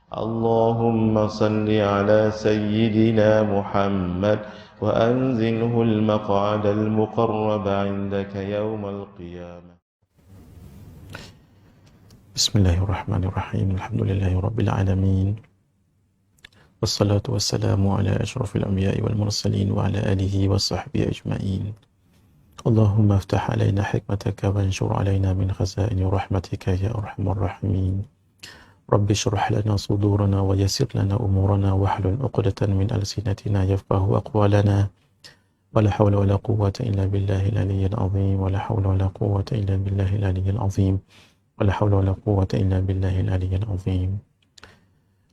اللهم صل على سيدنا محمد وأنزله المقعد المقرب عندك يوم القيامة. بسم الله الرحمن الرحيم. الحمد لله رب العالمين، والصلاة والسلام على أشرف الأنبياء والمرسلين وعلى آله وصحبه أجمعين. اللهم افتح علينا حكمتك وانشر علينا من خزائن رحمتك يا أرحم الراحمين. رب اشرح لنا صدورنا ويسر لنا أمورنا واحلل عقدة من ألسنتنا يفقه أقوالنا. ولا حول ولا قوة إلا بالله العلي العظيم. ولا حول ولا قوة إلا بالله العلي العظيم. ولا حول ولا قوة إلا بالله العلي العظيم.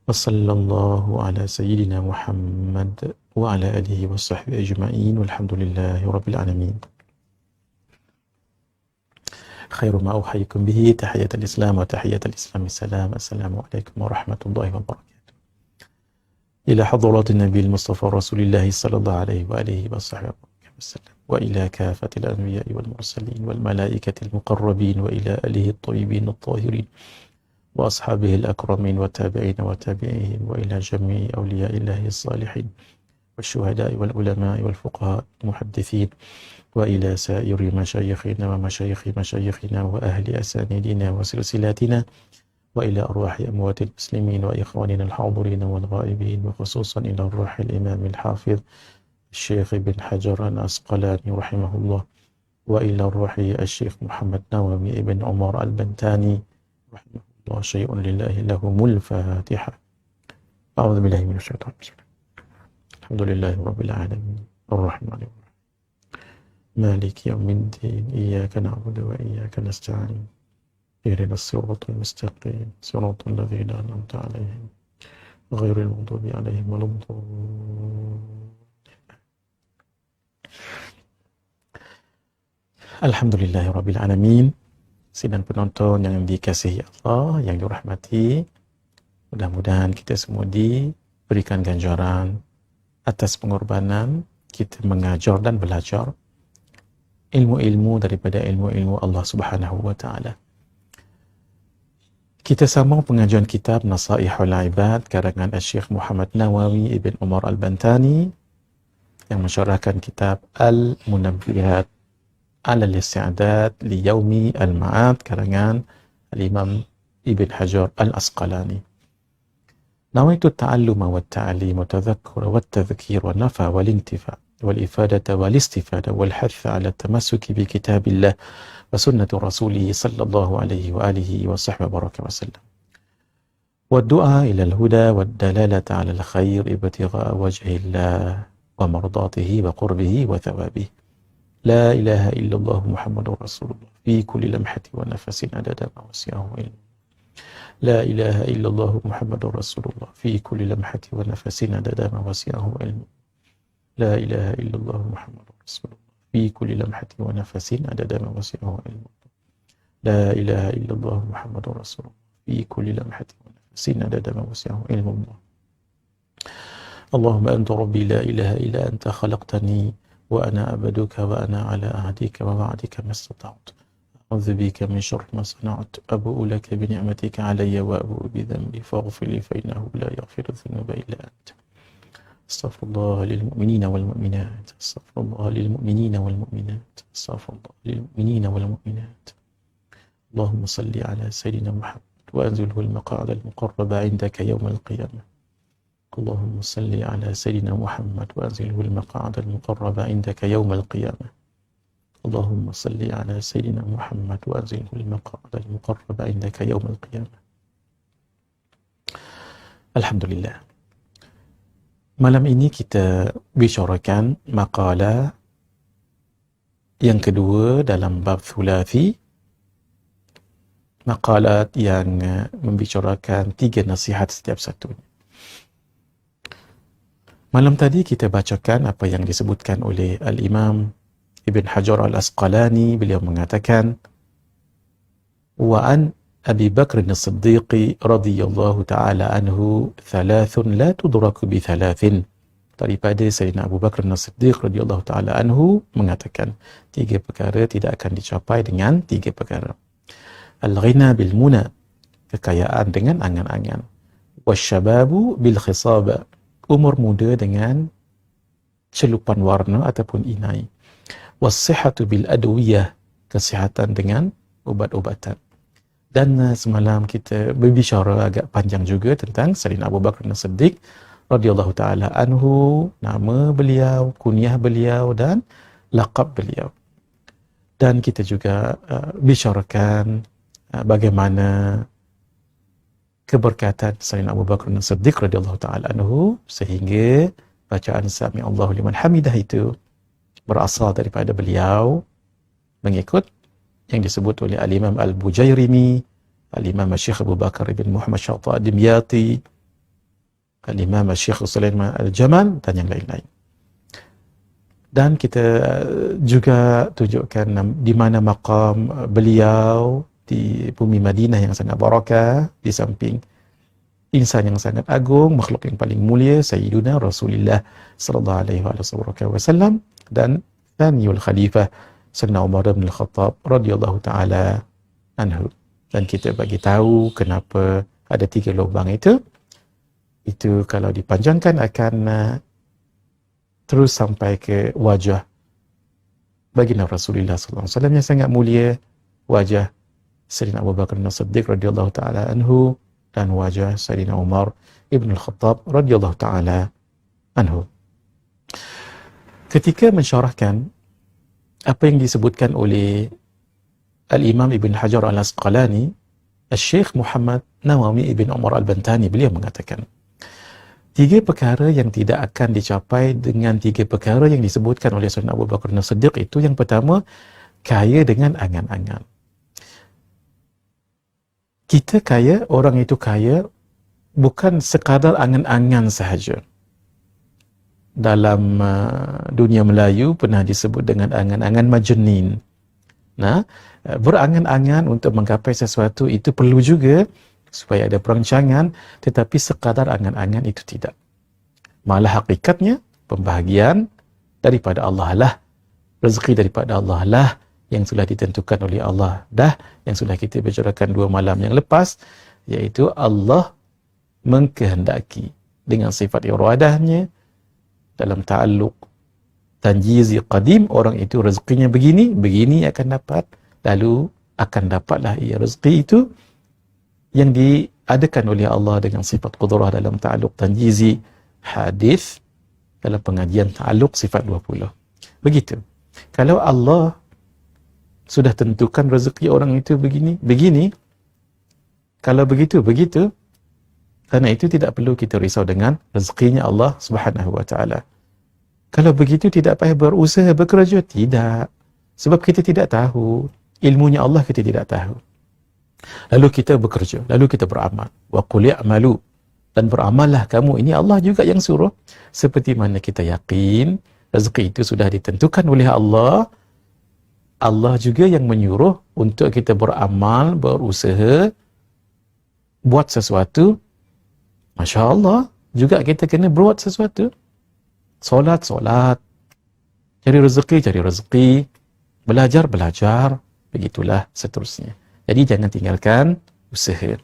وصلى الله على سيدنا محمد وعلى آله وصحبه أجمعين، والحمد لله رب العالمين. خير ما أوحيكم به تحية الإسلام، وتحية الإسلام السلام. السلام عليكم ورحمة الله وبركاته. إلى حضرات النبي المصطفى رسول الله صلى الله عليه وآله وصحبه وسلم، وإلى كافة الأنبياء والمرسلين والملائكة المقربين، وإلى آله الطيبين الطاهرين وأصحابه الأكرمين والتابعين وتابعيهم، وإلى جميع أولياء الله الصالحين والشهداء والعلماء والفقهاء المحدثين، وإلى سائر مشايخنا ومشايخ مشايخنا وأهل أسانيدنا وسلسلاتنا، وإلى أرواح أموات المسلمين وإخواننا الحاضرين والغائبين، وخصوصا إلى أرواح الإمام الحافظ الشيخ بن حجر العسقلاني رحمه الله، وإلى روح الشيخ محمد نووي بن عمر البنتاني رحمه الله. شيء لله لهم الفاتحة. أعوذ بالله من الشيطان الرجيم. الحمد لله رب العالمين الرحمن الرحيم مالك يوم الدين، إياك نعبد وإياك نستعين، اهدنا الصراط المستقيم صراط الذين أنعمت عليهم غير المغضوب عليهم ولا الضالين. Alhamdulillahirrabbilalamin. Sidang penonton yang dikasihi Allah, yang dirahmati, mudah-mudahan kita semua diberikan ganjaran atas pengorbanan kita mengajar dan belajar ilmu-ilmu daripada ilmu-ilmu Allah Subhanahu wa Ta'ala. Kita sambung pengajian kitab Nasaihul Ibad karangan Syekh Muhammad Nawawi ibn Umar al-Bantani yang mensyarahkan kitab Al-Munabbihat ala al-Isti'dad li Yaumi al-Ma'ad karangan Al-Imam Ibn Hajar al-Asqalani. Nawaitu at-ta'alluma wat-ta'lim wa tadhakkura wat-tadhkir wa nafa wal-intifa' wal-ifadata wal-istifada wal-hath ala at-tamassuki bi kitabillah wa sunnati rasulih sallallahu alaihi wa alihi wa sahbihi baraka wa sallam. Wa-du'a ila al-huda wad-dalalata ala al-khair ibtigha'a wajhillah wa mardatihi wa qurbihi wa thawabihi. La ilaha illallah Muhammadur Rasulullah fi kulli lamhati wa nafasin adada ma wasi'ahu ilmu. La ilaha illallah Muhammadur Rasulullah fi kulli lamhati wa nafasin adada ma wasi'ahu ilmu. La ilaha illallah Muhammadur Rasulullah fi kulli lamhati wa nafasin adada ma wasi'ahu ilmu. La ilaha illallah Muhammadur Rasulullah fi kulli lamhati wa nafasin adada ma wasi'ahu ilmu. Allahumma anta rabbi la ilaha illa anta khalaqtani وأنا أعبدك وأنا على عهدك ووعدك ما استطعت. أعوذ بك من شر ما صنعت. أبوء لك بنعمتك علي وأبوء بذنبي فاغفر لي فإنه لا يغفر الذنوب إلا أنت. استغفر الله للمؤمنين والمؤمنات. استغفر الله للمؤمنين والمؤمنات. استغفر الله للمؤمنين والمؤمنات. اللهم صل على سيدنا محمد وأنزله المقعد المقرب عندك يوم القيامة. اللهم صل على سيدنا محمد وأنزله المقعد المقرب عندك يوم القيامة. اللهم صل على سيدنا محمد وأنزله المقعد المقرب عندك يوم القيامة. Alhamdulillah. Malam ini kita bicarakan maqalah yang kedua dalam bab thulathi, maqalat yang membicarakan 3 nasihat setiap satunya. Malam tadi kita bacakan apa yang disebutkan oleh Al-Imam Ibn Hajar Al-Asqalani. Beliau mengatakan, wa an Abi Bakr as-Siddiq radhiyallahu ta'ala anhu thalathun la tudraku bi thalathin. Daripada Sayyidina Abu Bakr as-Siddiq radhiyallahu ta'ala anhu mengatakan 3 perkara tidak akan dicapai dengan 3 perkara. Al-ghina bil muna, kekayaan dengan angan-angan. wasyababu bil khisaba, umur muda dengan celupan warna ataupun inai. Wassihatu bil adwiyah, kesihatan dengan ubat-ubatan. Dan semalam kita berbicara agak panjang juga tentang Sayyidina Abu Bakar As-Siddiq radhiyallahu taala anhu, nama beliau, kunyah beliau dan laqab beliau. Dan kita juga bicarakan bagaimana keberkatan Sayyidina Abu Bakar As-Siddiq radhiyallahu taala anhu, sehingga bacaan Sami Allahu liman hamidah itu berasal daripada beliau mengikut yang disebut oleh Al-Imam Al-Bujairimi, Al-Imam Syekh Abu Bakar bin Muhammad Syaitan Ad-Dimyati, Al-Imam Syekh Sulaiman Al-Jamal dan yang lain-lain. Dan kita juga tunjukkan di mana maqam beliau di bumi Madinah yang sangat barakah, di samping insan yang sangat agung, makhluk yang paling mulia Sayyiduna Rasulullah sallallahu alaihi wasallam, dan Thaniul Khalifah Sayyidina Umar bin Al-Khattab radhiyallahu taala anhu. Dan kita bagi tahu kenapa ada 3 lubang itu kalau dipanjangkan akan terus sampai ke wajah baginda Rasulullah sallallahu alaihi wasallam yang sangat mulia, wajah Sayyidina Abu Bakar As-Siddiq radhiyallahu taala anhu, dan wajah Sayyidina Umar ibn Al-Khattab radhiyallahu taala anhu. Ketika mensyarahkan apa yang disebutkan oleh Al-Imam Ibn Hajar Al-Asqalani, Al-Syekh Muhammad Nawawi Ibn Umar Al-Bantani, beliau mengatakan 3 perkara yang tidak akan dicapai dengan 3 perkara yang disebutkan oleh Sayyidina Abu Bakar As-Siddiq itu. Yang pertama, kaya dengan angan-angan. Kita kaya, orang itu kaya bukan sekadar angan-angan sahaja. Dalam dunia Melayu pernah disebut dengan angan-angan majenin. Nah, berangan-angan untuk menggapai sesuatu itu perlu juga supaya ada perancangan, tetapi sekadar angan-angan itu tidak. Malah hakikatnya pembahagian daripada Allah lah, rezeki daripada Allah lah, yang sudah ditentukan oleh Allah dah, yang sudah kita bicarakan 2 malam yang lepas, iaitu Allah mengkehendaki dengan sifat iradahnya dalam ta'alluq tanjizi qadim, orang itu rezekinya begini akan dapat, lalu akan dapatlah ia rezeki itu yang diadakan oleh Allah dengan sifat qudrah dalam ta'alluq tanjizi hadis dalam pengajian ta'alluq sifat 20. Begitu. Kalau Allah sudah tentukan rezeki orang itu begini, kalau begitu, kerana itu tidak perlu kita risau dengan rezekinya Allah Subhanahu wa taala. Kalau begitu tidak payah berusaha bekerja, tidak. Sebab kita tidak tahu, ilmunya Allah kita tidak tahu. Lalu kita bekerja, lalu kita beramal. Wa qul i'malu, dan beramallah kamu. Ini Allah juga yang suruh. Seperti mana kita yakin rezeki itu sudah ditentukan oleh Allah, Allah juga yang menyuruh untuk kita beramal, berusaha, buat sesuatu. Masya Allah, juga kita kena buat sesuatu. Solat, cari rezeki, belajar, begitulah seterusnya. Jadi jangan tinggalkan usaha.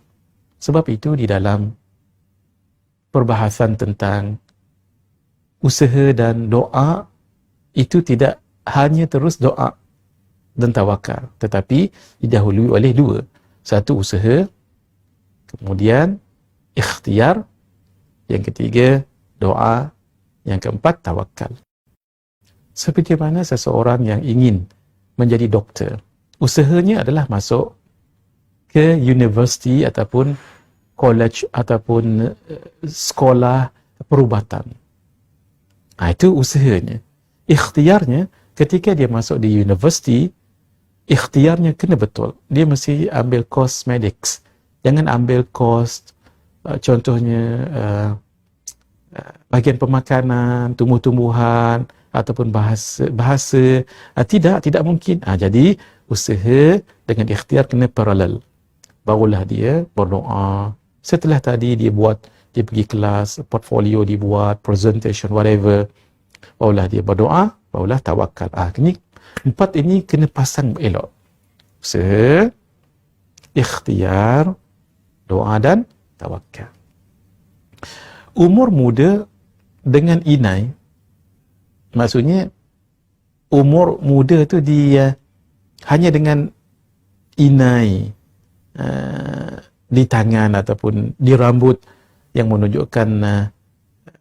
Sebab itu di dalam perbahasan tentang usaha dan doa, itu tidak hanya terus doa dan tawakal, tetapi didahului oleh 2. Satu usaha, kemudian ikhtiar, yang ketiga doa, yang keempat tawakal. Seperti mana seseorang yang ingin menjadi doktor, usahanya adalah masuk ke universiti ataupun college ataupun sekolah perubatan. Itu usahanya. Ikhtiarnya, ketika dia masuk di universiti, ikhtiarnya kena betul. Dia mesti ambil course medics. Jangan ambil course contohnya bahagian pemakanan, tumbuh-tumbuhan ataupun bahasa. Tidak mungkin. Jadi usaha dengan ikhtiar kena paralel. Barulah dia berdoa. Setelah tadi dia pergi kelas, portfolio dibuat, presentation, whatever. Barulah dia berdoa, barulah tawakal. Ini 4 ini kena pasang elok. Usaha, ikhtiar, doa dan tawakal. Umur muda dengan inai, maksudnya umur muda tu dia hanya dengan inai di tangan ataupun di rambut yang menunjukkan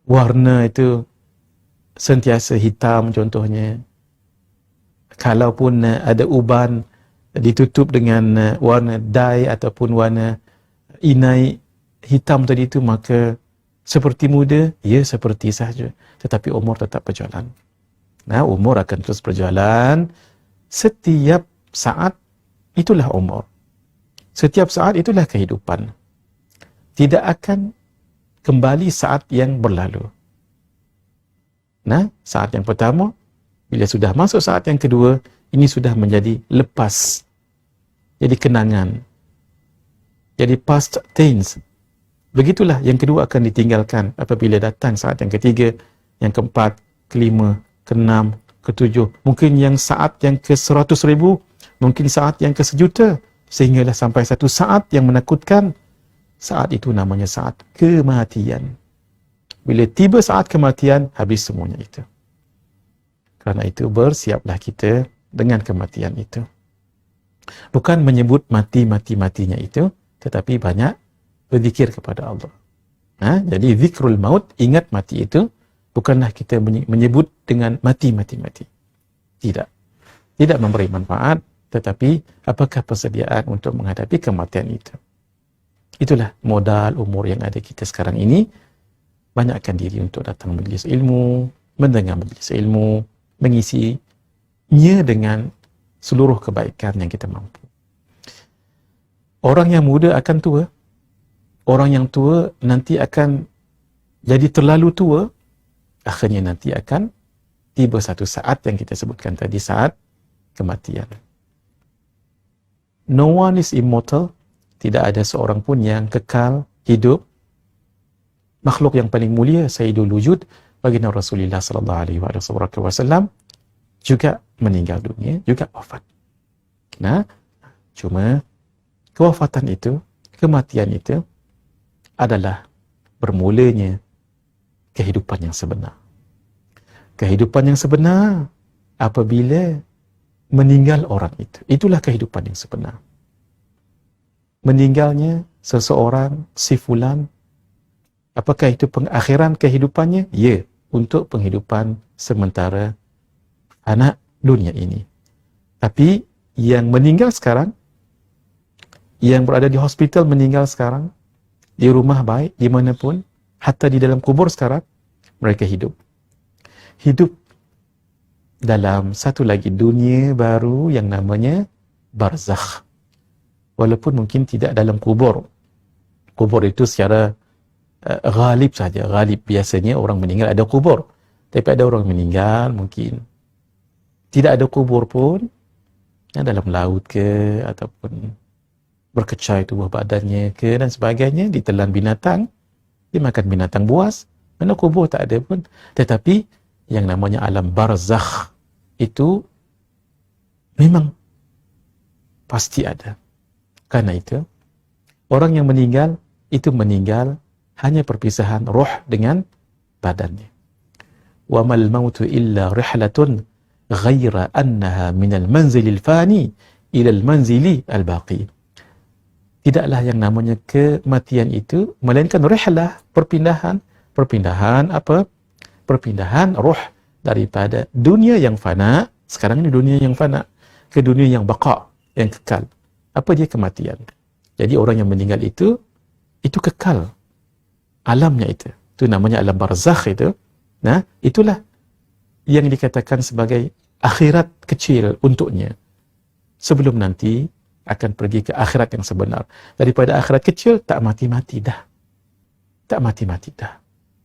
warna itu sentiasa hitam contohnya. Kalaupun ada uban ditutup dengan warna dye ataupun warna inai hitam tadi itu, maka seperti muda, ya seperti sahaja. Tetapi umur tetap berjalan. Nah, umur akan terus berjalan. Setiap saat itulah umur. Setiap saat itulah kehidupan. Tidak akan kembali saat yang berlalu. Nah, saat yang pertama, bila sudah masuk saat yang kedua, ini sudah menjadi lepas. Jadi kenangan. Jadi past tense. Begitulah yang kedua akan ditinggalkan apabila datang saat yang ketiga, yang keempat, kelima, keenam, ketujuh. Mungkin yang saat yang ke-100,000, mungkin saat yang ke-1,000,000, sehinggalah sampai satu saat yang menakutkan. Saat itu namanya saat kematian. Bila tiba saat kematian, habis semuanya itu. Kerana itu bersiaplah kita dengan kematian itu. Bukan menyebut mati-mati-matinya itu, tetapi banyak berzikir kepada Allah. Jadi zikrul maut, ingat mati itu, bukanlah kita menyebut dengan mati-mati-mati. Tidak. Tidak memberi manfaat, tetapi apakah persediaan untuk menghadapi kematian itu. Itulah modal umur yang ada kita sekarang ini. Banyakkan diri untuk datang majlis ilmu, mendengar majlis ilmu, mengisinya dengan seluruh kebaikan yang kita mampu. Orang yang muda akan tua. Orang yang tua nanti akan jadi terlalu tua. Akhirnya nanti akan tiba satu saat yang kita sebutkan tadi, saat kematian. No one is immortal. Tidak ada seorang pun yang kekal hidup. Makhluk yang paling mulia, Sayyidul Wujud, baginda Rasulullah sallallahu alaihi wasallam, juga meninggal dunia, juga wafat. Nah, cuma kewafatan itu, kematian itu adalah bermulanya kehidupan yang sebenar. Kehidupan yang sebenar apabila meninggal orang itu. Itulah kehidupan yang sebenar. Meninggalnya seseorang, si fulan, apakah itu pengakhiran kehidupannya? Ya, untuk penghidupan sementara anak dunia ini. Tapi yang meninggal sekarang, yang berada di hospital meninggal sekarang, di rumah baik, di manapun, hatta di dalam kubur sekarang, mereka hidup. Hidup dalam satu lagi dunia baru yang namanya barzakh. Walaupun mungkin tidak dalam kubur. Kubur itu secara ghalib saja. Ghalib biasanya orang meninggal ada kubur. Tapi ada orang meninggal mungkin tidak ada kubur pun, dalam laut ke, ataupun berkecai tubuh badannya ke dan sebagainya, ditelan binatang, dimakan binatang buas, mana kubur tak ada pun. Tetapi yang namanya alam barzakh itu memang pasti ada. Karena itu orang yang meninggal itu meninggal hanya perpisahan roh dengan badannya. Wa mal mautu illa rihlatun ghaira annaha minal manzilil fani ilal manzili al-baqi. Tidaklah yang namanya kematian itu melainkan rihlah, perpindahan apa? Perpindahan roh daripada dunia yang fana, sekarang ini dunia yang fana, ke dunia yang baqa, yang kekal. Apa dia kematian? Jadi orang yang meninggal itu kekal alamnya itu. Itu namanya alam barzakh itu. Nah, itulah yang dikatakan sebagai akhirat kecil untuknya. Sebelum nanti akan pergi ke akhirat yang sebenar. Daripada akhirat kecil, tak mati-mati dah. Tak mati-mati dah.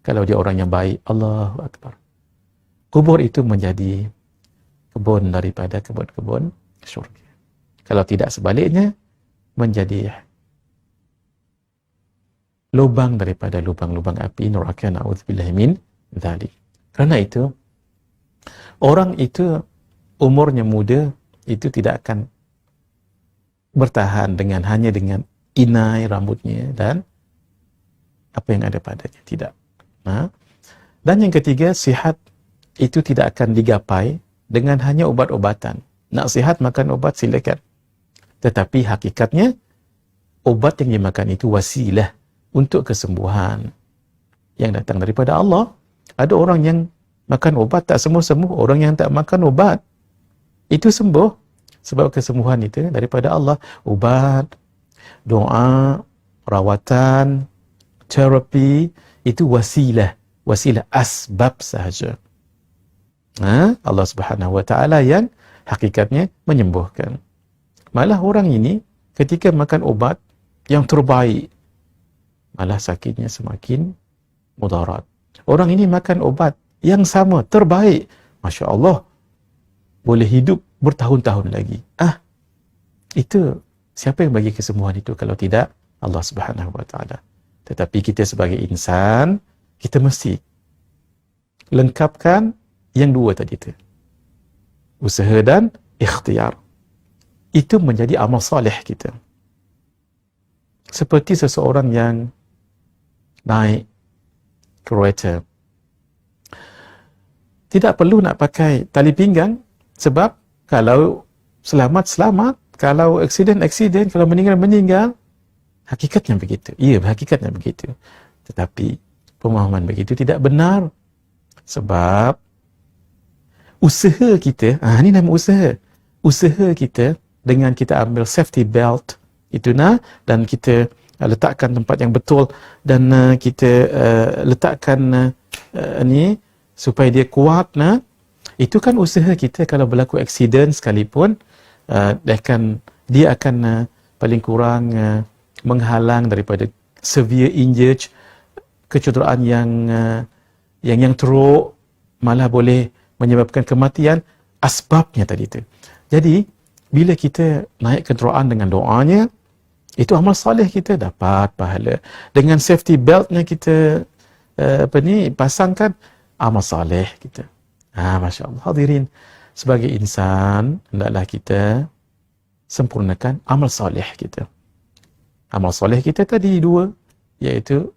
Kalau dia orang yang baik, Allahu Akbar. Kubur itu menjadi kebun daripada kebun-kebun syurga. Kalau tidak sebaliknya, menjadi lubang daripada lubang-lubang api neraka, na'udzubillah min dzalik. Kerana itu, orang itu umurnya muda, itu tidak akan bertahan hanya dengan inai rambutnya dan apa yang ada padanya. Tidak. Dan yang ketiga, sihat itu tidak akan digapai dengan hanya ubat-obatan. Nak sihat makan obat silakan. Tetapi hakikatnya obat yang dimakan itu wasilah untuk kesembuhan yang datang daripada Allah. Ada orang yang makan obat tak sembuh-sembuh, orang yang tak makan obat itu sembuh, sebab kesembuhan itu daripada Allah. Obat, doa, rawatan, terapi itu wasilah asbab sahaja. Allah Subhanahu wa taala yang hakikatnya menyembuhkan. Malah orang ini ketika makan obat yang terbaik, malah sakitnya semakin mudarat. Orang ini makan obat yang sama, terbaik, Masya Allah, boleh hidup bertahun-tahun lagi. Itu siapa yang bagi kesembuhan itu kalau tidak Allah Subhanahu wa taala. Tetapi kita sebagai insan, kita mesti lengkapkan yang dua tadi itu. Usaha dan ikhtiar. Itu menjadi amal soleh kita. Seperti seseorang yang naik kereta. Tidak perlu nak pakai tali pinggang, sebab kalau selamat, kalau aksiden, kalau meninggal, hakikatnya begitu. Ya, hakikatnya begitu. Tetapi pemahaman begitu tidak benar. Sebab usaha kita, ini nama usaha. Usaha kita dengan kita ambil safety belt itu dan kita letakkan tempat yang betul dan kita letakkan ni supaya dia kuat itu kan usaha kita. Kalau berlaku aksiden sekalipun dia akan paling kurang menghalang daripada severe injury, kecederaan yang teruk, malah boleh menyebabkan kematian. Asbabnya tadi itu. Jadi bila kita naik kenderaan dengan doanya, itu amal soleh, kita dapat pahala. Dengan safety beltnya kita pasangkan, amal soleh kita. Masya Allah. Hadirin, sebagai insan hendaklah kita sempurnakan amal soleh kita. Amal soleh kita tadi dua, iaitu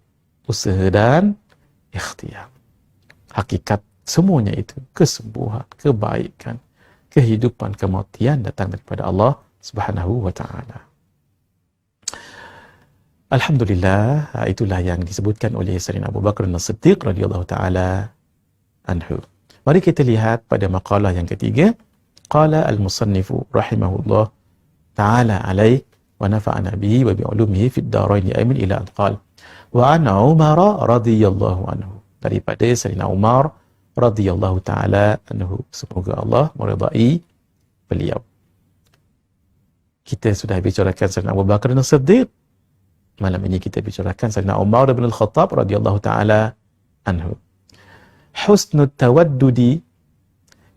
usaha dan ikhtiar. Hakikat semuanya itu kesembuhan, kebaikan, kehidupan, kematian datang daripada Allah Subhanahu wa taala. Alhamdulillah, itulah yang disebutkan oleh Sayyidina Abu Bakar As-Siddiq radhiyallahu taala anhu. Mari kita lihat pada maqalah yang ketiga. Qala al-musannifu rahimahullah ta'ala alaih wa nafa'ana bihi wa bi'ulumihi fid daraini amin ila an qala wa an Umar radhiyallahu anhu. Daripada Sayyidina Umar radhiyallahu ta'ala anhu, semoga Allah meridai beliau. Kita sudah bicarakan Sayyidina Abu Bakar As-Siddiq. Malam ini kita bicarakan Sayyidina Umar bin Al-Khattab radhiyallahu ta'ala anhu. Husnul tawaddudi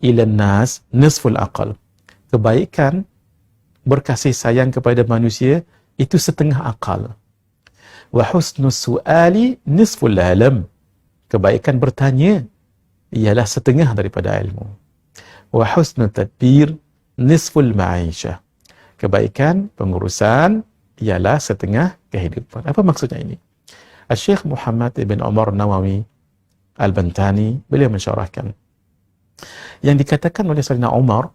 ila nas nisful aqal. Kebaikan berkasih sayang kepada manusia itu setengah akal. Wa husnus su'ali nisful alam. Kebaikan bertanya ialah setengah daripada ilmu. Wa husnul tadbir nisful ma'isha. Kebaikan pengurusan ialah setengah kehidupan. Apa maksudnya ini? Syekh Muhammad ibn Umar Nawawi Al-Bantani, beliau mensyarahkan yang dikatakan oleh Sayyidina Umar,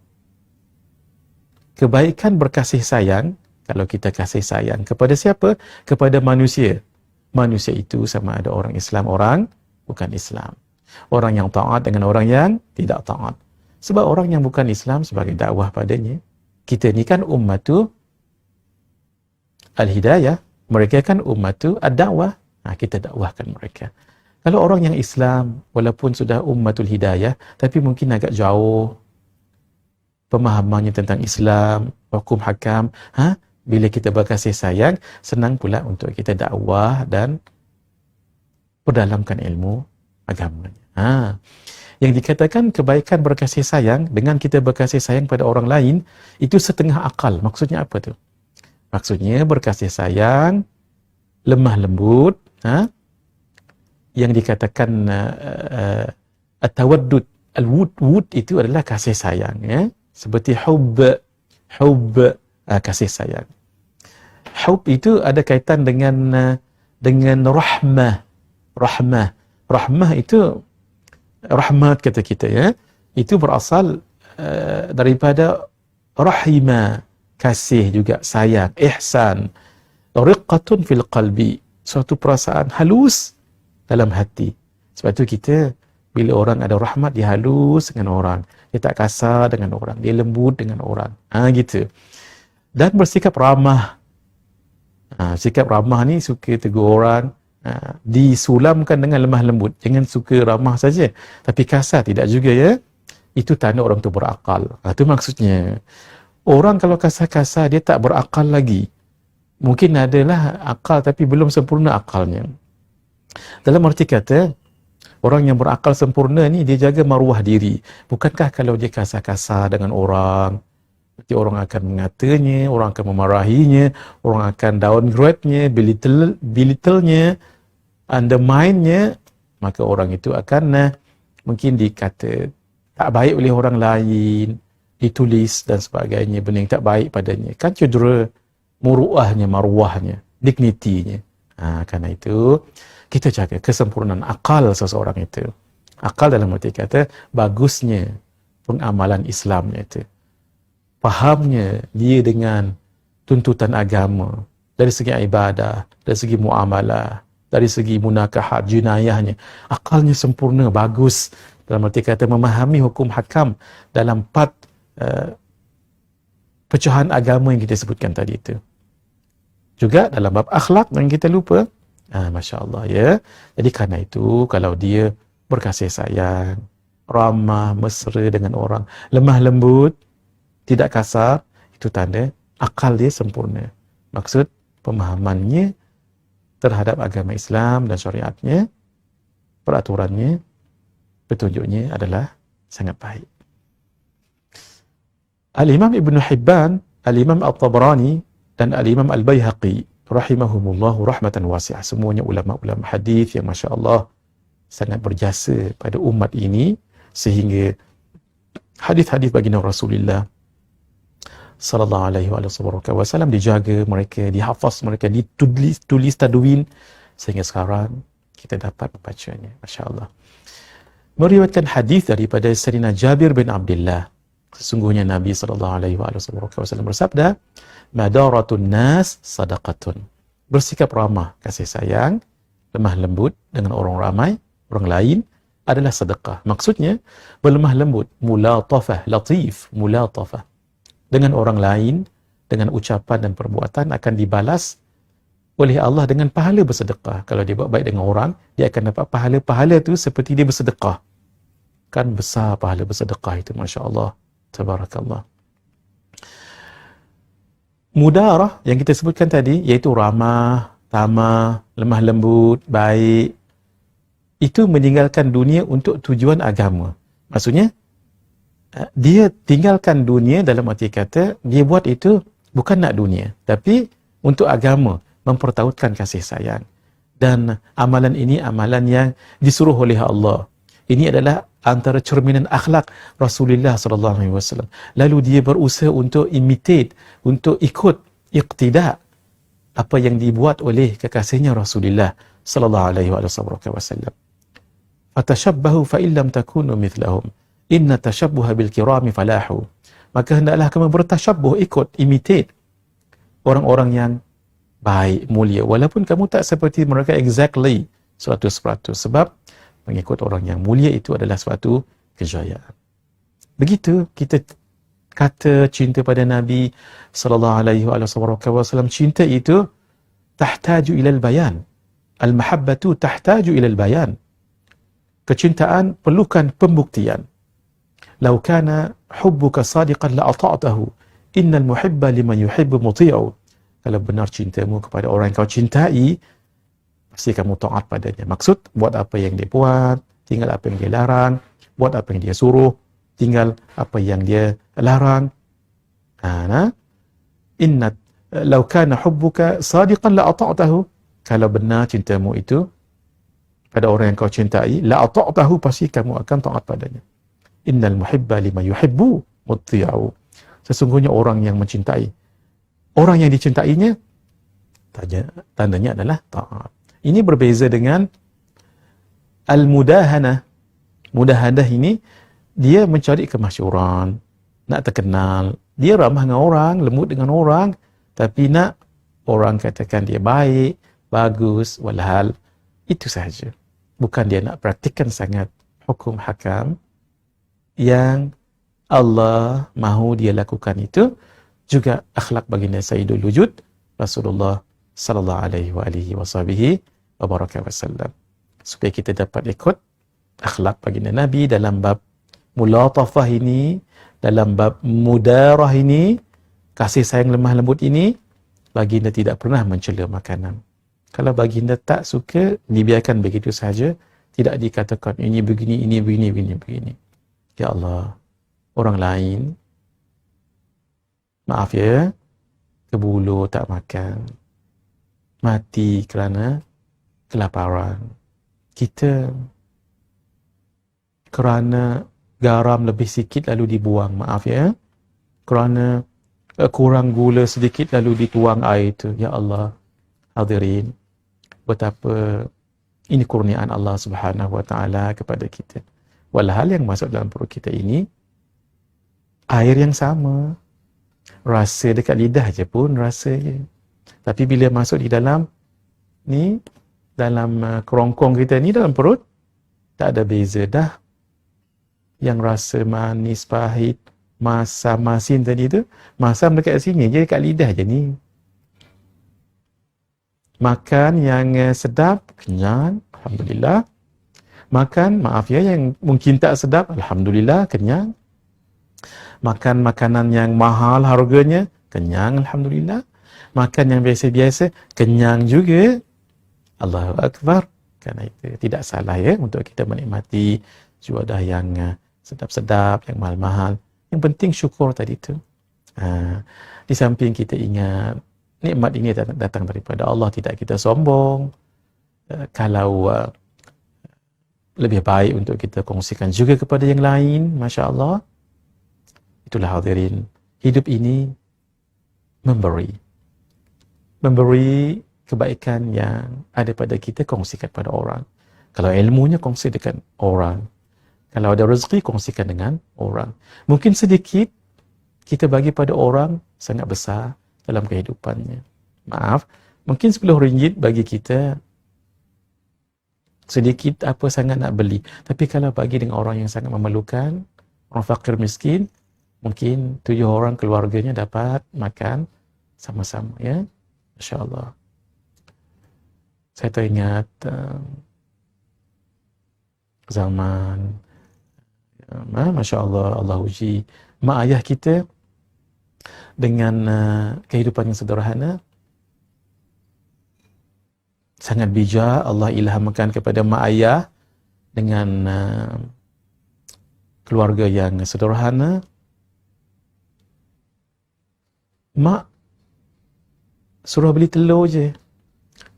kebaikan berkasih sayang, kalau kita kasih sayang kepada siapa? Kepada manusia. Manusia itu sama ada orang Islam, orang bukan Islam. Orang yang taat dengan orang yang tidak taat. Sebab orang yang bukan Islam sebagai dakwah padanya, kita ni kan ummatu al-hidayah, mereka kan ummatu ad-da'wah. Kita dakwahkan mereka. Kalau orang yang Islam, walaupun sudah ummatul hidayah, tapi mungkin agak jauh pemahamannya tentang Islam, hukum hakam, bila kita berkasih sayang, senang pula untuk kita dakwah dan perdalamkan ilmu agamanya. Yang dikatakan kebaikan berkasih sayang, dengan kita berkasih sayang pada orang lain, itu setengah akal. Maksudnya apa tu? Maksudnya berkasih sayang, lemah lembut, yang dikatakan at-tawaddud, al-wud itu adalah kasih sayang, seperti hub, kasih sayang. Hub itu ada kaitan dengan rahmah. Rahmah itu, rahmat kata kita ya, itu berasal daripada rahima, kasih juga, sayang, ihsan, riqqatun fil qalbi, suatu perasaan halus dalam hati. Sebab tu kita bila orang ada rahmat, dia halus dengan orang, dia tak kasar dengan orang, dia lembut dengan orang, gitu. Dan bersikap ramah. Sikap ramah ni suka tegur orang, disulamkan dengan lemah lembut. Jangan suka ramah saja tapi kasar tidak juga ya. Itu tanda orang tu berakal. Itu maksudnya. Orang kalau kasar-kasar, dia tak berakal lagi. Mungkin adalah akal tapi belum sempurna akalnya. Dalam arti kata, orang yang berakal sempurna ni dia jaga maruah diri. Bukankah kalau dia kasar-kasar dengan orang, nanti orang akan mengatanya, orang akan memarahinya, orang akan downgrade-nya, belittle-nya, undermine-nya, maka orang itu akan mungkin dikata tak baik oleh orang lain, ditulis dan sebagainya, benda yang tak baik padanya. Kan cedera muruahnya, maruahnya, dignity-nya. Kerana itu, kita jaga kesempurnaan akal seseorang itu. Akal dalam arti kata, bagusnya pengamalan Islamnya itu. Fahamnya dia dengan tuntutan agama, dari segi ibadah, dari segi muamalah, dari segi munakahat, jenayahnya. Akalnya sempurna, bagus. Dalam arti kata, memahami hukum hakam dalam 4 pecahan agama yang kita sebutkan tadi itu. Juga dalam bab akhlak yang kita lupa. Masya Allah ya. Jadi kerana itu, kalau dia berkasih sayang, ramah, mesra dengan orang, lemah lembut, tidak kasar, itu tanda akal dia sempurna. Maksud pemahamannya terhadap agama Islam dan syariatnya, peraturannya, petunjuknya adalah sangat baik. Al-Imam Ibn Hibban, Al-Imam At-Tabrani dan Al-Imam Al-Bayhaqi rahimahumullahu rahmatan wasi'ah, semuanya ulama-ulama hadis yang Masya Allah sangat berjasa pada umat ini, sehingga hadis-hadis baginda Rasulullah sallallahu alaihi wasallam dijaga mereka, dihafaz mereka, ditulis tadwin, sehingga sekarang kita dapat membacanya. Masya Allah. Meriwayatkan hadis daripada Sayyidina Jabir bin Abdullah, sesungguhnya Nabi sallallahu alaihi wasallam bersabda, madaratun nas sadaqatun. Bersikap ramah, kasih sayang, lemah lembut dengan orang ramai, orang lain adalah sedekah. Maksudnya berlemah lembut, mulatafah, latif, mulatafah dengan orang lain, dengan ucapan dan perbuatan akan dibalas oleh Allah dengan pahala bersedekah. Kalau dia buat baik dengan orang, dia akan dapat pahala-pahala tu seperti dia bersedekah. Kan besar pahala bersedekah itu, Masya Allah, tabarakallah. Mudarah yang kita sebutkan tadi, iaitu ramah, tamah, lemah lembut, baik, itu meninggalkan dunia untuk tujuan agama. Maksudnya, dia tinggalkan dunia dalam arti kata, dia buat itu bukan nak dunia, tapi untuk agama, mempertautkan kasih sayang. Dan amalan ini amalan yang disuruh oleh Allah. Ini adalah antara cerminan akhlak Rasulullah SAW. Lalu dia berusaha untuk imitate, untuk ikut, iqtida apa yang dibuat oleh kekasihnya Rasulullah SAW. Fatashabbahu fa illam takunu mithlahum. Inna tashabbuha bil kirami falahu. Maka hendaklah kamu bertashabbuh, ikut, imitate orang-orang yang baik, mulia, walaupun kamu tak seperti mereka exactly 100%, sebab mengikut orang yang mulia itu adalah suatu kejayaan. Begitu kita kata cinta pada Nabi sallallahu alaihi wasallam, cinta itu tahtaju ilal bayan. Al-mahabbatu tahtaju ilal bayan. Kecintaan perlukan pembuktian. Lau kana hubbuka sadiqan la ata'tahu. Innal muhibba liman yuhibbu muti'u. Kalau benar cintamu kepada orang yang kau cintai, pasti kamu taat padanya. Maksud, buat apa yang dia buat, tinggal apa yang dia larang, buat apa yang dia suruh, tinggal apa yang dia larang. Inna lau kana hubbuka sadiqan la ata'tahu. Kalau benar cintamu itu pada orang yang kau cintai, la ata'tahu, pasti kamu akan taat padanya. Innal muhibba liman yuhibbu muti'u. Sesungguhnya orang yang mencintai, orang yang dicintainya, tandanya adalah taat. Ini berbeza dengan Al-mudahanah. Mudahanah ini dia mencari kemasyhuran, nak terkenal. Dia ramah dengan orang, lembut dengan orang, tapi nak orang katakan dia baik, bagus, walhal itu sahaja. Bukan dia nak praktikkan sangat hukum hakam yang Allah mahu dia lakukan itu. Juga akhlak baginda Sayyidul Wujud Rasulullah sallallahu alaihi wasallam, supaya kita dapat ikut akhlak baginda Nabi dalam bab mulatafah ini, dalam bab mudarah ini, kasih sayang lemah lembut ini. Baginda tidak pernah mencela makanan. Kalau baginda tak suka, dibiarkan begitu saja, tidak dikatakan ini begini, ini begini, begini. Ya Allah, orang lain, maaf ya, kebulu tak makan, mati kerana kelaparan. Kita kerana garam lebih sikit lalu dibuang, maaf ya, kerana kurang gula sedikit lalu dituang air itu. Ya Allah, hadirin, betapa ini kurniaan Allah Subhanahu wa taala kepada kita. Walhal yang masuk dalam perut kita ini air yang sama, rasa dekat lidah je pun rasa je. Tapi bila masuk di dalam ni, dalam kerongkong kita ni, dalam perut, tak ada beza dah. Yang rasa manis, pahit, masam, masin tadi tu, masam dekat sini je, dekat lidah je ni. Makan yang sedap, kenyang, alhamdulillah. Makan, maaf ya, yang mungkin tak sedap, alhamdulillah, kenyang. Makan makanan yang mahal harganya, kenyang, alhamdulillah. Makan yang biasa-biasa, kenyang juga. Allahu Akbar. Kerana itu tidak salah ya untuk kita menikmati juadah yang sedap-sedap, yang mahal-mahal. Yang penting syukur tadi tu. Di samping kita ingat nikmat ini datang daripada Allah, tidak kita sombong. Kalau lebih baik untuk kita kongsikan juga kepada yang lain, Masya Allah. Itulah hadirin, hidup ini memberi kebaikan yang ada pada kita, kongsikan pada orang. Kalau ilmunya, kongsi dengan orang. Kalau ada rezeki, kongsikan dengan orang. Mungkin sedikit kita bagi pada orang, sangat besar dalam kehidupannya. Maaf, mungkin RM10 bagi kita sedikit, apa sangat nak beli. Tapi kalau bagi dengan orang yang sangat memerlukan, orang fakir miskin, mungkin 7 orang keluarganya dapat makan sama-sama ya. Masya Allah. Saya teringat zaman Masya Allah, Allah uji mak ayah kita dengan kehidupan yang sederhana. Sangat bijak Allah ilhamkan kepada mak ayah dengan keluarga yang sederhana. Mak suruh beli telur je.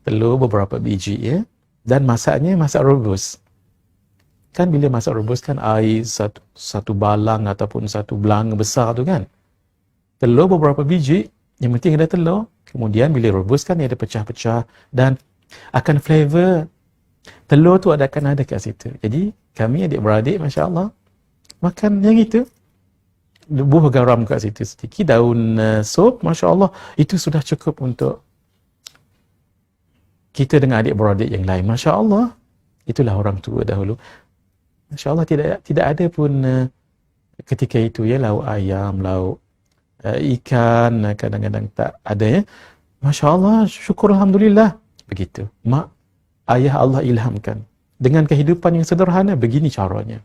Telur beberapa biji ya. Dan masaknya masak rebus. Kan bila masak rebus kan air satu balang ataupun satu belang besar tu kan. Telur beberapa biji, yang penting ada telur. Kemudian bila rebus kan dia ada pecah-pecah dan akan flavor. Telur tu akan ada kat situ. Jadi kami adik-beradik Masya Allah makan yang itu. Buah garam kat situ sedikit, daun sop, Masya Allah, itu sudah cukup untuk kita dengan adik-beradik yang lain. Masya Allah, itulah orang tua dahulu. Masya Allah, tidak ada pun ketika itu ya, lauk ayam, lauk ikan, kadang-kadang tak ada ya. Masya Allah, syukur alhamdulillah. Begitu. Mak, ayah Allah ilhamkan. Dengan kehidupan yang sederhana, begini caranya.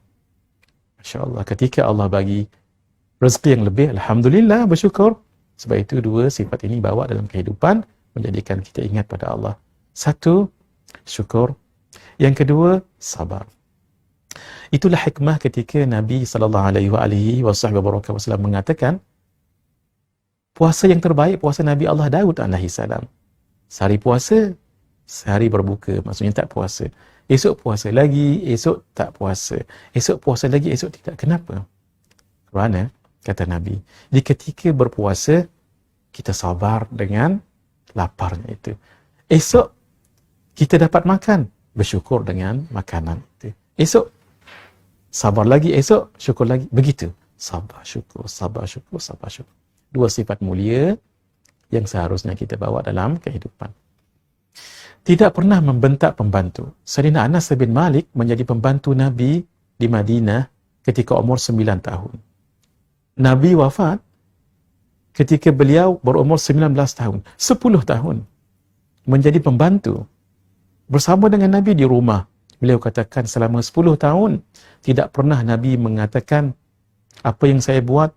Masya Allah, ketika Allah bagi rezeki yang lebih, alhamdulillah, bersyukur. Sebab itu dua sifat ini bawa dalam kehidupan, menjadikan kita ingat pada Allah. Satu, syukur. Yang kedua, sabar. Itulah hikmah ketika Nabi SAW mengatakan, puasa yang terbaik, puasa Nabi Allah Daud AS. Sehari puasa, sehari berbuka, maksudnya tak puasa. Esok puasa lagi, esok tak puasa. Esok puasa lagi, esok tidak. Kenapa? Kerana kata Nabi, di ketika berpuasa, kita sabar dengan laparnya itu. Esok, kita dapat makan, bersyukur dengan makanan itu. Esok sabar lagi, esok syukur lagi. Begitu. Sabar, syukur, sabar, syukur, sabar, syukur. Dua sifat mulia yang seharusnya kita bawa dalam kehidupan. Tidak pernah membentak pembantu. Sayyidina Anas bin Malik menjadi pembantu Nabi di Madinah ketika umur 9 tahun. Nabi wafat ketika beliau berumur 19 tahun. 10 tahun menjadi pembantu bersama dengan Nabi di rumah. Beliau katakan selama 10 tahun tidak pernah Nabi mengatakan, apa yang saya buat,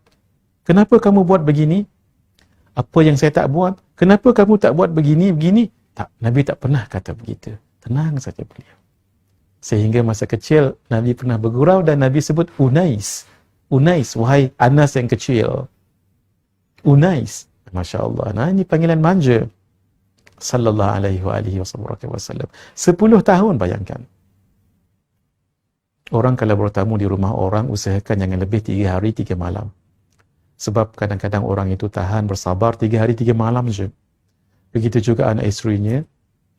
kenapa kamu buat begini? Apa yang saya tak buat, kenapa kamu tak buat begini, begini? Tak, Nabi tak pernah kata begitu. Tenang saja beliau. Sehingga masa kecil, Nabi pernah bergurau dan Nabi sebut Unais. Unais, wahai Anas yang kecil. Unais. Masya Allah. Nah, ini panggilan manja. Sallallahu alaihi wasallam. 10 tahun, bayangkan. Orang kalau bertamu di rumah orang, usahakan jangan lebih 3 hari 3 malam. Sebab kadang-kadang orang itu tahan bersabar 3 hari 3 malam je. Begitu juga anak isterinya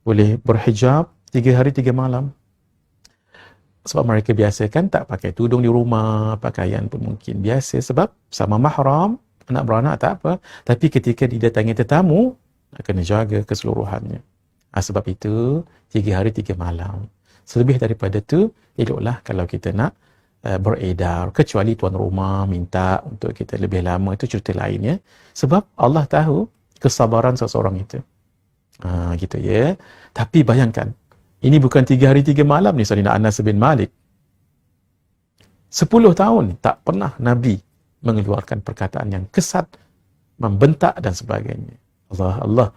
boleh berhijab 3 hari 3 malam. Sebab mereka biasa kan tak pakai tudung di rumah, pakaian pun mungkin biasa sebab sama mahram, anak beranak tak apa. Tapi ketika didatangi tetamu, nak kena jaga keseluruhannya. Sebab itu 3 hari 3 malam. Selebih daripada tu, eloklah kalau kita nak beredar. Kecuali tuan rumah minta untuk kita lebih lama, itu cerita lain ya. Sebab Allah tahu kesabaran seseorang itu. Gitu ya. Tapi bayangkan, ini bukan 3 hari 3 malam ni Sayyidina Anas bin Malik. 10 tahun tak pernah Nabi mengeluarkan perkataan yang kesat, membentak dan sebagainya. Allah.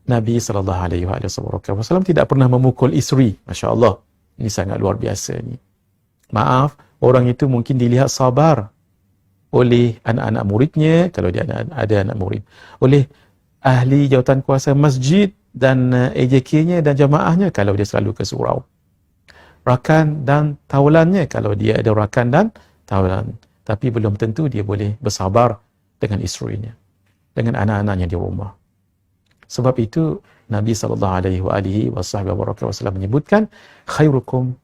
Nabi SAW tidak pernah memukul isteri. Masya Allah. Ini sangat luar biasa ni. Maaf, orang itu mungkin dilihat sabar oleh anak-anak muridnya, kalau dia ada anak murid. Oleh ahli jawatan kuasa masjid dan AJK-nya dan jamaahnya, kalau dia selalu ke surau. Rakan dan tawalannya, kalau dia ada rakan dan tawalan. Tapi belum tentu dia boleh bersabar dengan isterinya, dengan anak-anaknya di rumah. Sebab itu Nabi SAW menyebutkan khairukum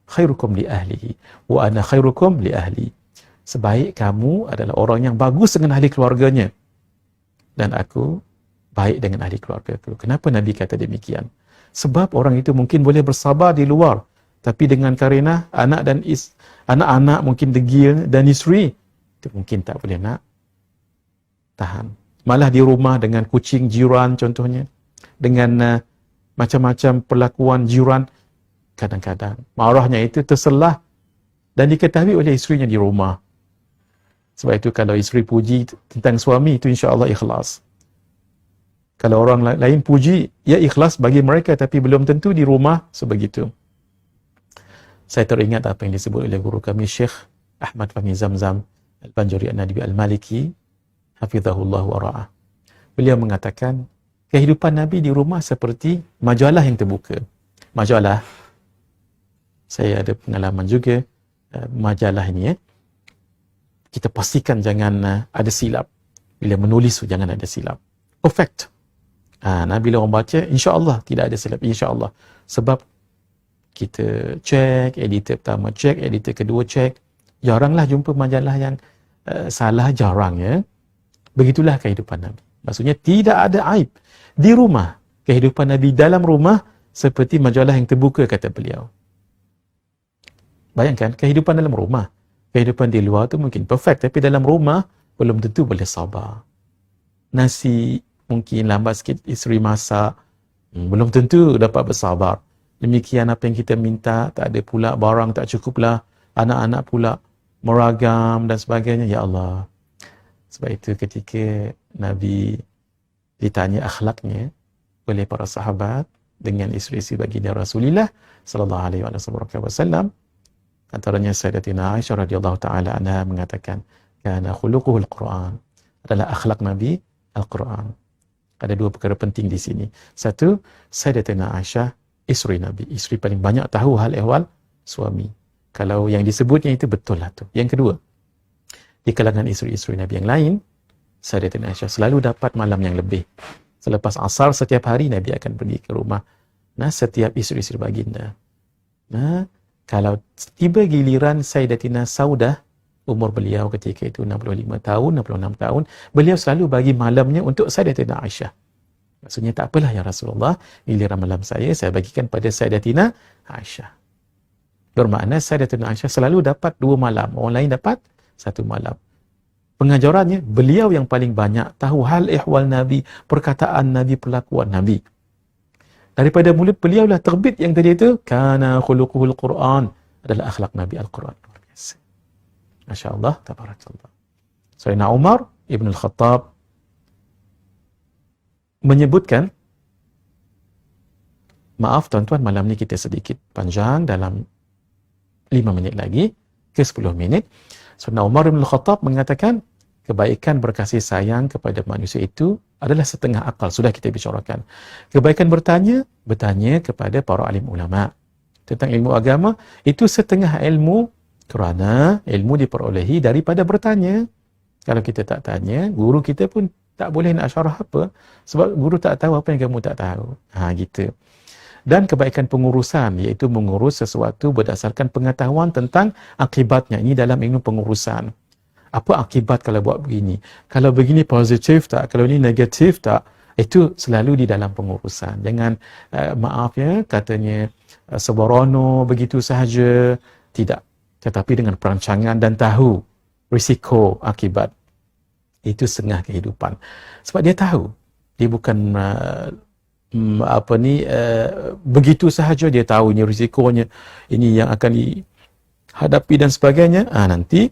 li ahlihi wa ana khairukum li ahli. Sebaik kamu adalah orang yang bagus dengan ahli keluarganya dan aku baik dengan ahli keluargaku. Kenapa Nabi kata demikian? Sebab orang itu mungkin boleh bersabar di luar, tapi dengan karena anak-anak mungkin degil dan isteri itu mungkin tak boleh nak tahan. Malah di rumah dengan kucing jiran contohnya, dengan macam-macam perlakuan jiran, kadang-kadang marahnya itu terselah dan diketahui oleh isterinya di rumah. Sebab itu kalau isteri puji tentang suami, itu insya-Allah ikhlas. Kalau orang lain puji, ya ikhlas bagi mereka, tapi belum tentu di rumah sebegitu. Saya teringat apa yang disebut oleh guru kami Syekh Ahmad Fahmi Zamzam Al-Banjari An-Nadibi Al-Maliki hafizahullah wa ra'ah. Beliau mengatakan kehidupan Nabi di rumah seperti majalah yang terbuka. Majalah, saya ada pengalaman juga, majalah ini kita pastikan jangan ada silap. Bila menulis jangan ada silap. Perfect. Nabi bila orang baca, insya-Allah tidak ada silap, insya-Allah. Sebab kita cek, editor pertama cek, editor kedua cek. Jaranglah jumpa majalah yang salah, jarang ya. Begitulah kehidupan Nabi. Maksudnya tidak ada aib. Di rumah, kehidupan Nabi dalam rumah seperti majalah yang terbuka, kata beliau. Bayangkan, kehidupan dalam rumah. Kehidupan di luar tu mungkin perfect, tapi dalam rumah belum tentu boleh sabar. Nasi mungkin lambat sikit isteri masak, belum tentu dapat bersabar. Demikian apa yang kita minta, tak ada pula, barang tak cukup lah, anak-anak pula meragam dan sebagainya. Ya Allah. Sebab itu ketika Nabi ditanya akhlaknya oleh para sahabat dengan isteri-isteri baginda Rasulullah sallallahu alaihi wasallam, antaranya Sayyidatina Aisyah radhiyallahu taala anha mengatakan, kana khuluquhul Quran, adalah akhlak Nabi Al-Quran. Ada dua perkara penting di sini. Satu, Sayyidatina Aisyah isteri Nabi, isteri paling banyak tahu hal ehwal suami. Kalau yang disebutnya itu betul lah tu. Yang kedua, di kalangan isteri-isteri Nabi yang lain, Sayyidatina Aisyah selalu dapat malam yang lebih. Selepas asar setiap hari Nabi akan pergi ke rumah setiap isteri-isteri baginda. Kalau tiba giliran Sayyidatina Saudah, umur beliau ketika itu 65 tahun, 66 tahun, beliau selalu bagi malamnya untuk Sayyidatina Aisyah. Maksudnya, tak apalah ya Rasulullah, giliran malam saya bagikan pada Sayyidatina Aisyah. Bermakna Sayyidatina Aisyah selalu dapat 2 malam, orang lain dapat 1 malam. Pengajarannya, beliau yang paling banyak tahu hal ihwal Nabi, perkataan Nabi, perlakuan Nabi. Daripada mulut beliau lah terbit yang tadi itu, kana khuluquhul Quran, adalah akhlak Nabi Al-Quran. Luar biasa. Masya Allah, tabarakallah. Sayyidina Umar Ibn Al-Khattab menyebutkan, maaf tuan-tuan, malam ni kita sedikit panjang, dalam 5 minit lagi ke 10 minit. Sayyidina Umar Ibn Al-Khattab mengatakan, kebaikan berkasih sayang kepada manusia itu adalah setengah akal. Sudah kita bicarakan. Kebaikan bertanya kepada para alim ulama tentang ilmu agama, itu setengah ilmu, kerana ilmu diperolehi daripada bertanya. Kalau kita tak tanya, guru kita pun tak boleh nak syarah apa, sebab guru tak tahu apa yang kamu tak tahu. Gitu. Dan kebaikan pengurusan, iaitu mengurus sesuatu berdasarkan pengetahuan tentang akibatnya. Ini dalam ilmu pengurusan. Apa akibat kalau buat begini? Kalau begini positif tak? Kalau ini negatif tak? Itu selalu di dalam pengurusan. Jangan, maaf ya, katanya sembrono begitu sahaja. Tidak. Tetapi dengan perancangan dan tahu risiko akibat. Itu setengah kehidupan. Sebab dia tahu. Dia bukan begitu sahaja. Dia tahu ini risikonya, ini yang akan dihadapi dan sebagainya. Nanti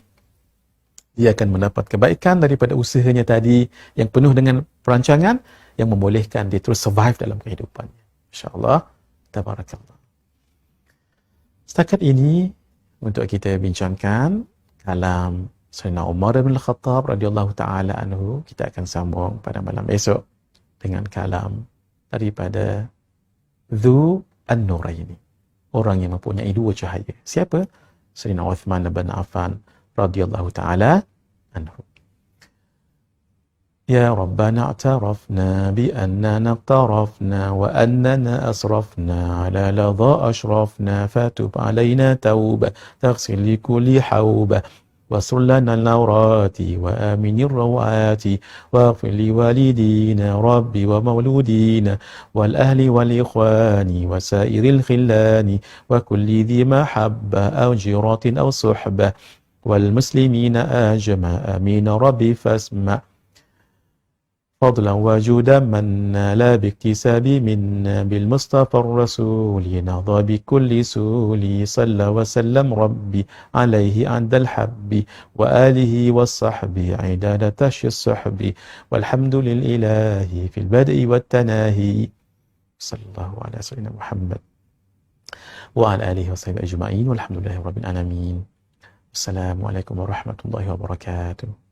dia akan mendapat kebaikan daripada usahanya tadi yang penuh dengan perancangan yang membolehkan dia terus survive dalam kehidupannya. InsyaAllah. Tabarakallah. Setakat ini untuk kita bincangkan kalam Sayyidina Umar bin Al-Khattab radhiyallahu ta'ala anhu. Kita akan sambung pada malam esok dengan kalam daripada Dhu An-Nuraini, orang yang mempunyai 2 cahaya. Siapa? Sayyidina Uthman bin Affan radhiyallahu ta'ala anhu. Ya Rabbana a'tarafna bi'annana iqtarafna wa annana asrafna ala ladha ashrafna fatub alayna tawbah taghsil li kulli hawbah wasur lana al-awrati wa aminir rawati waghfir li walidina rabbi wa mawludina wal ahli wal ikhwani wa sairil khillani wa kulli dhi mahabba aw jiratin aw suhbah wal muslimina ajma amin rabbi fasma فضلا وجودا من لا باكتساب منا بالمصطفى الرسول نهضى بكل سول صلى وسلم ربي عليه عند الحب وآله والصحب عداد تشي الصحب والحمد لله في البدء والتناهي صلى الله على سيدنا محمد وعلى آله وصحبه أجمعين والحمد لله رب العالمين. السلام عليكم ورحمة الله وبركاته.